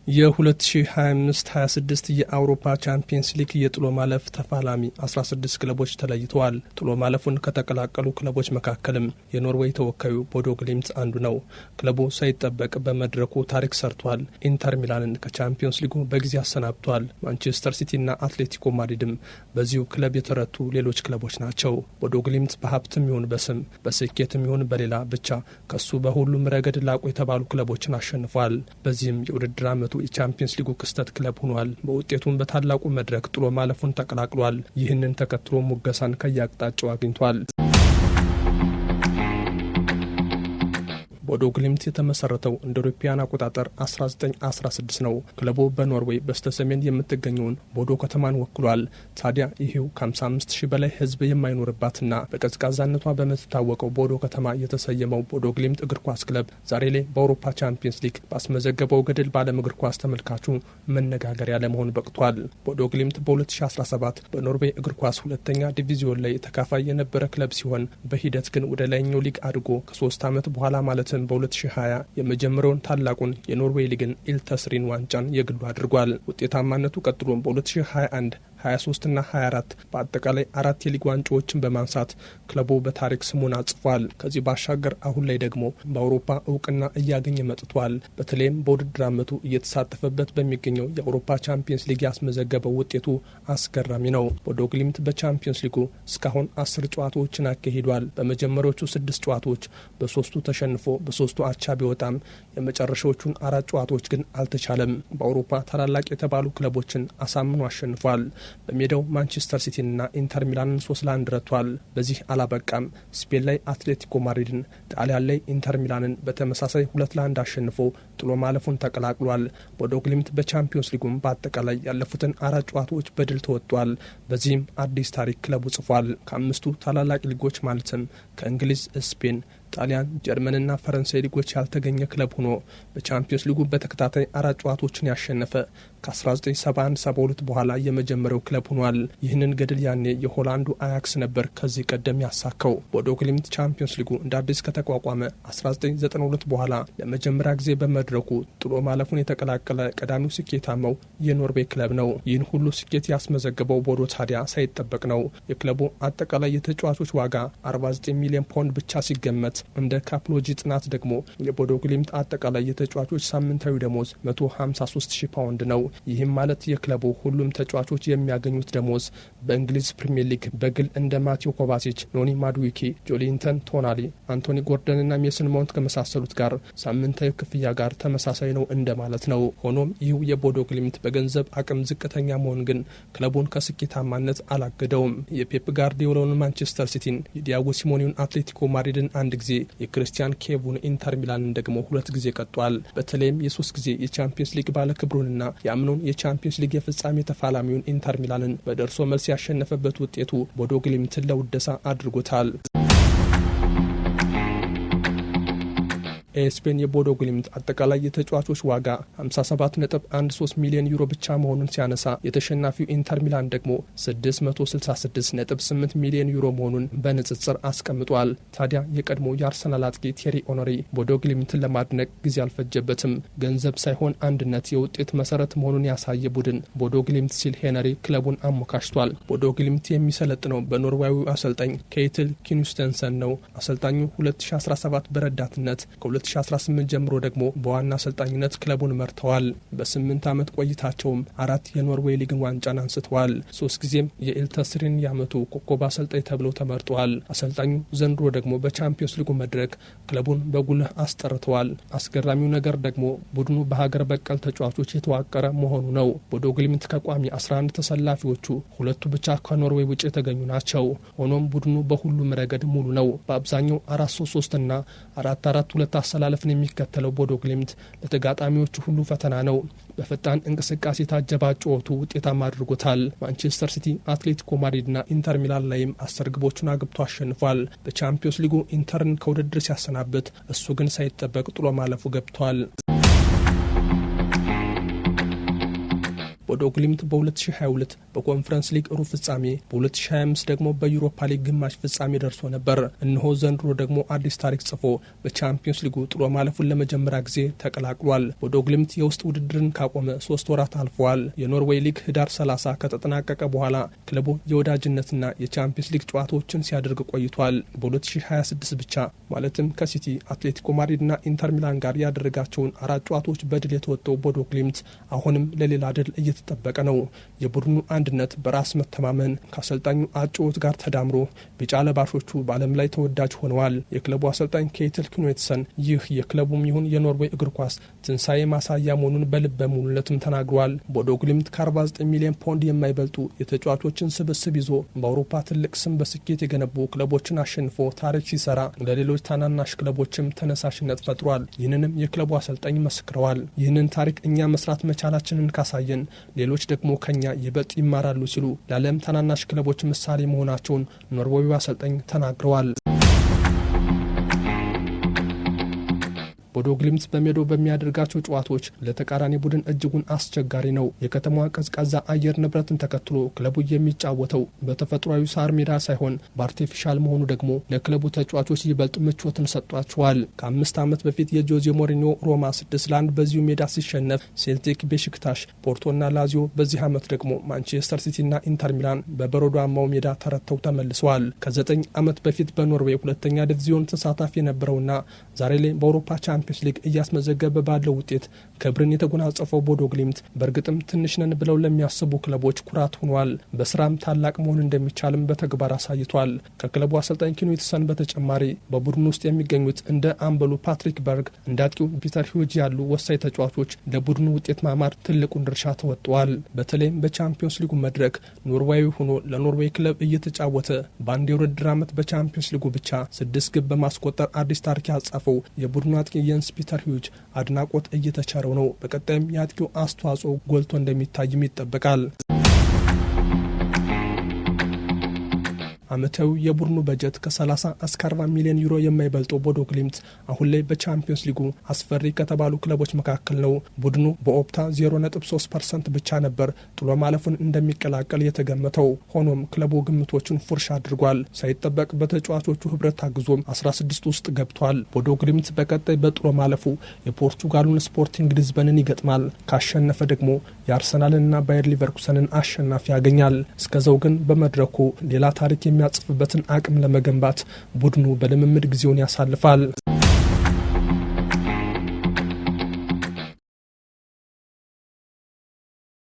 የ2025-26 የአውሮፓ ቻምፒየንስ ሊግ የጥሎ ማለፍ ተፋላሚ 16 ክለቦች ተለይተዋል። ጥሎ ማለፉን ከተቀላቀሉ ክለቦች መካከልም የኖርዌይ ተወካዩ ቦዶ ግሊምት አንዱ ነው። ክለቡ ሳይጠበቅ በመድረኩ ታሪክ ሰርቷል። ኢንተር ሚላንን ከቻምፒየንስ ሊጉ በጊዜ አሰናብቷል። ማንቸስተር ሲቲና አትሌቲኮ ማድሪድም በዚሁ ክለብ የተረቱ ሌሎች ክለቦች ናቸው። ቦዶ ግሊምት በሀብትም ይሁን በስም በስኬትም ይሁን በሌላ ብቻ ከሱ በሁሉም ረገድ ላቁ የተባሉ ክለቦችን አሸንፏል። በዚህም የውድድር ዓመቱ የቻምፒየንስ ሊጉ ክስተት ክለብ ሆኗል። በውጤቱም በታላቁ መድረክ ጥሎ ማለፉን ተቀላቅሏል። ይህንን ተከትሎ ሙገሳን ከያቅጣጫው አግኝቷል። ቦዶ ግሊምት የተመሰረተው እንደ አውሮፓውያን አቆጣጠር 1916 ነው። ክለቡ በኖርዌይ በስተሰሜን የምትገኘውን ቦዶ ከተማን ወክሏል። ታዲያ ይህው ከ55,000 በላይ ሕዝብ የማይኖርባትና በቀዝቃዛነቷ በምትታወቀው ቦዶ ከተማ የተሰየመው ቦዶ ግሊምት እግር ኳስ ክለብ ዛሬ ላይ በአውሮፓ ቻምፒየንስ ሊግ ባስመዘገበው ገድል በዓለም እግር ኳስ ተመልካቹ መነጋገሪያ ለመሆን በቅቷል። ቦዶ ግሊምት በ2017 በኖርዌይ እግር ኳስ ሁለተኛ ዲቪዚዮን ላይ ተካፋይ የነበረ ክለብ ሲሆን በሂደት ግን ወደ ላይኛው ሊግ አድጎ ከ3 ዓመት በኋላ ማለትም በ2020 የመጀመሪያውን ታላቁን የኖርዌይ ሊግን ኢልተስሪን ዋንጫን የግሉ አድርጓል። ውጤታማነቱ ቀጥሎም በ2021 23 እና 24 በአጠቃላይ 4 የሊግ ዋንጫዎችን በማንሳት ክለቡ በታሪክ ስሙን አጽፏል። ከዚህ ባሻገር አሁን ላይ ደግሞ በአውሮፓ እውቅና እያገኘ መጥቷል። በተለይም በውድድር ዓመቱ እየተሳተፈበት በሚገኘው የአውሮፓ ቻምፒየንስ ሊግ ያስመዘገበው ውጤቱ አስገራሚ ነው። ቦዶ ግሊምት በቻምፒየንስ ሊጉ እስካሁን 10 ጨዋታዎችን አካሂዷል። በመጀመሪያዎቹ 6 ጨዋታዎች በ3ቱ ተሸንፎ በ3ቱ አቻ ቢወጣም የመጨረሻዎቹን 4 ጨዋታዎች ግን አልተቻለም። በአውሮፓ ታላላቅ የተባሉ ክለቦችን አሳምኖ አሸንፏል። በሜዳው ማንቸስተር ሲቲንና ኢንተር ሚላንን 3-1 ረቷል። በዚህ አላበቃም። ስፔን ላይ አትሌቲኮ ማድሪድን፣ ጣሊያን ላይ ኢንተር ሚላንን በተመሳሳይ 2-1 አሸንፎ ጥሎ ማለፉን ተቀላቅሏል። ቦዶ ግሊምት በቻምፒየንስ ሊጉም በአጠቃላይ ያለፉትን 4 ጨዋታዎች በድል ተወጥቷል። በዚህም አዲስ ታሪክ ክለቡ ጽፏል። ከ5ቱ ታላላቅ ሊጎች ማለትም ከእንግሊዝ፣ ስፔን፣ ጣሊያን፣ ጀርመንና ፈረንሳይ ሊጎች ያልተገኘ ክለብ ሆኖ በቻምፒየንስ ሊጉ በተከታታይ 4 ጨዋታዎችን ያሸነፈ ከ1971-72 በኋላ የመጀመሪያው ክለብ ሆኗል። ይህንን ገድል ያኔ የሆላንዱ አያክስ ነበር ከዚህ ቀደም ያሳካው። ቦዶ ግሊምት ቻምፒየንስ ሊጉ እንደ አዲስ ከተቋቋመ 1992 በኋላ ለመጀመሪያ ጊዜ በመድረኩ ጥሎ ማለፉን የተቀላቀለ ቀዳሚው ስኬታማው የኖርዌይ ክለብ ነው። ይህን ሁሉ ስኬት ያስመዘገበው ቦዶ ታዲያ ሳይጠበቅ ነው። የክለቡ አጠቃላይ የተጫዋቾች ዋጋ 49 ሚሊዮን ፓውንድ ብቻ ሲገመት እንደ ካፕሎጂ ጥናት ደግሞ የቦዶ ግሊምት አጠቃላይ የተጫዋቾች ሳምንታዊ ደሞዝ 153,000 ፓውንድ ነው። ይህም ማለት የክለቡ ሁሉም ተጫዋቾች የሚያገኙት ደሞዝ በእንግሊዝ ፕሪሚየር ሊግ በግል እንደ ማቴዎ ኮቫሲች፣ ኖኒ ማዱዊኪ፣ ጆሊንተን ቶናሊ፣ አንቶኒ ጎርደንና ሜሰን ማውንት ከመሳሰሉት ጋር ሳምንታዊ ክፍያ ጋር ተመሳሳይ ነው እንደማለት ነው። ሆኖም ይህ የቦዶ ግሊምት በገንዘብ አቅም ዝቅተኛ መሆን ግን ክለቡን ከስኬታማነት አላገደውም። የፔፕ ጋርዲዮላውን ማንቸስተር ሲቲን፣ የዲያጎ ሲሞኔውን አትሌቲኮ ማድሪድን አንድ ጊዜ፣ የክርስቲያን ኬቡን ኢንተር ሚላንን ደግሞ 2 ጊዜ ቀጧል። በተለይም የ3 ጊዜ የቻምፒየንስ ሊግ ባለክብሩንና የአምኖን የቻምፒየንስ ሊግ የፍጻሜ ተፋላሚውን ኢንተር ሚላንን በደርሶ መልስ ያሸነፈበት ውጤቱ ቦዶ ግሊምትን ለውደሳ አድርጎታል። ስፔን የቦዶ ግሊምት አጠቃላይ የተጫዋቾች ዋጋ 57.13 ሚሊዮን ዩሮ ብቻ መሆኑን ሲያነሳ የተሸናፊው ኢንተር ሚላን ደግሞ 666.8 ሚሊዮን ዩሮ መሆኑን በንጽጽር አስቀምጧል። ታዲያ የቀድሞ የአርሰናል አጥቂ ቴሪ ኦነሪ ቦዶ ግሊምትን ለማድነቅ ጊዜ አልፈጀበትም። ገንዘብ ሳይሆን አንድነት የውጤት መሰረት መሆኑን ያሳየ ቡድን ቦዶ ግሊምት ሲል ሄነሪ ክለቡን አሞካሽቷል። ቦዶ ግሊምት የሚሰለጥነው በኖርዌያዊው አሰልጣኝ ኬይትል ኪኑስተንሰን ነው። አሰልጣኙ 2017 በረዳትነት 2018 ጀምሮ ደግሞ በዋና አሰልጣኝነት ክለቡን መርተዋል። በ8 ዓመት ቆይታቸውም 4 የኖርዌይ ሊግን ዋንጫን አንስተዋል። 3 ጊዜም የኢልተስሪን የዓመቱ ኮከብ አሰልጣኝ ተብለው ተመርጠዋል። አሰልጣኙ ዘንድሮ ደግሞ በቻምፒየንስ ሊጉ መድረክ ክለቡን በጉልህ አስጠርተዋል። አስገራሚው ነገር ደግሞ ቡድኑ በሀገር በቀል ተጫዋቾች የተዋቀረ መሆኑ ነው። ቦዶ ግሊምት ከቋሚ 11 ተሰላፊዎቹ 2ቱ ብቻ ከኖርዌይ ውጭ የተገኙ ናቸው። ሆኖም ቡድኑ በሁሉም ረገድ ሙሉ ነው። በአብዛኛው 4-3-3 እና 4-4-2 አሰላለፍን የሚከተለው ቦዶ ግሊምት ለተጋጣሚዎቹ ሁሉ ፈተና ነው። በፈጣን እንቅስቃሴ የታጀበ ጨዋታው ውጤታማ አድርጎታል። ማንቸስተር ሲቲ፣ አትሌቲኮ ማድሪድና ኢንተር ሚላን ላይም 10 ግቦችን አግብቶ አሸንፏል። በቻምፒየንስ ሊጉ ኢንተርን ከውድድር ሲያሰናብት እሱ ግን ሳይጠበቅ ጥሎ ማለፉ ገብቷል። ቦዶ ግሊምት በ2022 በኮንፈረንስ ሊግ ሩብ ፍጻሜ፣ በ2025 ደግሞ በዩሮፓ ሊግ ግማሽ ፍጻሜ ደርሶ ነበር። እነሆ ዘንድሮ ደግሞ አዲስ ታሪክ ጽፎ በቻምፒዮንስ ሊጉ ጥሎ ማለፉን ለመጀመሪያ ጊዜ ተቀላቅሏል። ቦዶ ግሊምት የውስጥ ውድድርን ካቆመ 3 ወራት አልፈዋል። የኖርዌይ ሊግ ህዳር 30 ከተጠናቀቀ በኋላ ክለቡ የወዳጅነትና የቻምፒዮንስ ሊግ ጨዋታዎችን ሲያደርግ ቆይቷል። በ2026 ብቻ ማለትም ከሲቲ፣ አትሌቲኮ ማድሪድና ኢንተር ሚላን ጋር ያደረጋቸውን 4 ጨዋታዎች በድል የተወጣው ቦዶ ግሊምት አሁንም ለሌላ ድል እየተጠበቀ ነው። የቡድኑ አንድነት፣ በራስ መተማመን ከአሰልጣኙ አጨዋወት ጋር ተዳምሮ ቢጫ ለባሾቹ በዓለም ላይ ተወዳጅ ሆነዋል። የክለቡ አሰልጣኝ ኬትል ክኖትሰን ይህ የክለቡም ይሁን የኖርዌይ እግር ኳስ ትንሳኤ ማሳያ መሆኑን በልበ ሙሉነትም ተናግሯል። ቦዶ ግሊምት ከ49 ሚሊዮን ፓውንድ የማይበልጡ የተጫዋቾችን ስብስብ ይዞ በአውሮፓ ትልቅ ስም በስኬት የገነቡ ክለቦችን አሸንፎ ታሪክ ሲሰራ ለሌሎች ታናናሽ ክለቦችም ተነሳሽነት ፈጥሯል። ይህንንም የክለቡ አሰልጣኝ መስክረዋል። ይህንን ታሪክ እኛ መስራት መቻላችንን ካሳየን ሌሎች ደግሞ ከኛ ይበልጥ ይማራሉ ሲሉ ለዓለም ታናናሽ ክለቦች ምሳሌ መሆናቸውን ኖርዌያዊ አሰልጣኝ ተናግረዋል። ቦዶ ግሊምት በሜዳው በሚያደርጋቸው ጨዋታዎች ለተቃራኒ ቡድን እጅጉን አስቸጋሪ ነው። የከተማዋ ቀዝቃዛ አየር ንብረትን ተከትሎ ክለቡ የሚጫወተው በተፈጥሯዊ ሳር ሜዳ ሳይሆን በአርቲፊሻል መሆኑ ደግሞ ለክለቡ ተጫዋቾች ይበልጥ ምቾትን ሰጥቷቸዋል። ከ5 ዓመት በፊት የጆዜ ሞሪኒዮ ሮማ 6-1 በዚሁ ሜዳ ሲሸነፍ፣ ሴልቲክ፣ ቤሽክታሽ፣ ፖርቶና ላዚዮ በዚህ ዓመት ደግሞ ማንቸስተር ሲቲና ኢንተር ሚላን በበረዷማው ሜዳ ተረተው ተመልሰዋል። ከ9 ዓመት በፊት በኖርዌይ ሁለተኛ ዲቪዚዮን ተሳታፊ የነበረውና ዛሬ ላይ በአውሮፓ ቻምፒዮንስ ሊግ እያስመዘገበ ባለው ውጤት ክብርን የተጎናጸፈው ቦዶ ግሊምት በእርግጥም ትንሽ ነን ብለው ለሚያስቡ ክለቦች ኩራት ሆኗል። በስራም ታላቅ መሆን እንደሚቻልም በተግባር አሳይቷል። ከክለቡ አሰልጣኝ ክኖትሰን በተጨማሪ በቡድኑ ውስጥ የሚገኙት እንደ አምበሉ ፓትሪክ በርግ፣ እንደ አጥቂው ፒተር ሂውጅ ያሉ ወሳኝ ተጫዋቾች ለቡድኑ ውጤት ማማር ትልቁን ድርሻ ተወጥተዋል። በተለይም በቻምፒዮንስ ሊጉ መድረክ ኖርዌያዊ ሆኖ ለኖርዌይ ክለብ እየተጫወተ በአንድ የውድድር ዓመት በቻምፒዮንስ ሊጉ ብቻ 6 ግብ በማስቆጠር አዲስ ታሪክ ያጻፈው የቡድኑ አጥቂ የንስ ፒተር ሂውጅ አድናቆት እየተቸረው ነው። በቀጣይም የአጥቂው አስተዋጽኦ ጎልቶ እንደሚታይም ይጠበቃል። ዓመታዊ የቡድኑ በጀት ከ30 እስከ 40 ሚሊዮን ዩሮ የማይበልጠው ቦዶ ግሊምት አሁን ላይ በቻምፒዮንስ ሊጉ አስፈሪ ከተባሉ ክለቦች መካከል ነው። ቡድኑ በኦፕታ 0.3% ብቻ ነበር ጥሎ ማለፉን እንደሚቀላቀል የተገመተው። ሆኖም ክለቡ ግምቶቹን ፉርሽ አድርጓል። ሳይጠበቅ በተጫዋቾቹ ህብረት ታግዞም 16 ውስጥ ገብቷል። ቦዶ ግሊምት በቀጣይ በጥሎ ማለፉ የፖርቱጋሉን ስፖርቲንግ ሊዝበንን ይገጥማል። ካሸነፈ ደግሞ የአርሰናልንና ባየር ሊቨርኩሰንን አሸናፊ ያገኛል። እስከዛው ግን በመድረኩ ሌላ ታሪክ የሚያጽፍበትን አቅም ለመገንባት ቡድኑ በልምምድ ጊዜውን ያሳልፋል።